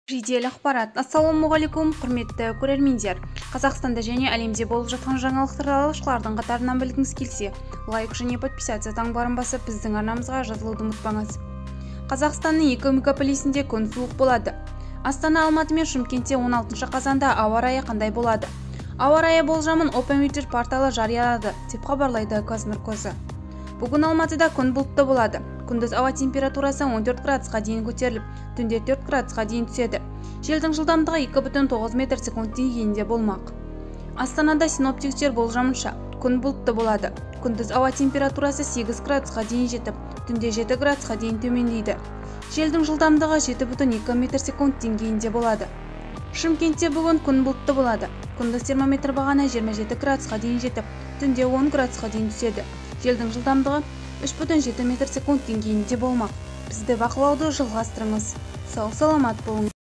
Жедел ақпарат. Ассалаумағалейкум, құрметті көрермендер. Қазақстанда және әлемде болып жатқан жаңалықтар алушылардың қатарынан білгіңіз келсе, лайк және подписация таңбарын басып, біздің арнамызға жазылуды ұмытпаңыз. Қазақстанның екі мегаполисінде күн суық болады. Астана, Алматы мен Шымкентте 16 қазанда ауа райы қандай болады? Ауа райы болжамын Опеметр порталы жариялады, деп хабарлайды Қазмұнайгаз. Бүгін Алматыда күн бұлтты болады. Күндіз ауа температурасы 14 градусқа дейін көтеріліп, түнде 4 градусқа дейін түседі. Желдің жылдамдығы 2,9 метр секунд деңгейінде болмақ. Астанада синоптиктер болжамынша күн бұлтты болады. Күндіз ауа температурасы 8 градусқа дейін жетіп, түнде 7 градусқа дейін төмендейді. Желдің жылдамдығы 7,2 метр секунд деңгейінде болады. Шымкентте бүгін күн бұлтты болады. Күндіз термометр бағаны 27 градусқа дейін жетіп, түнде 10 градусқа дейін түседі. Желдің жылдамдығы 3,7 метр секунд деңгейінде болмақ. Бізді бақылауды жалғастырыңыз. Сау саламат болыңыз.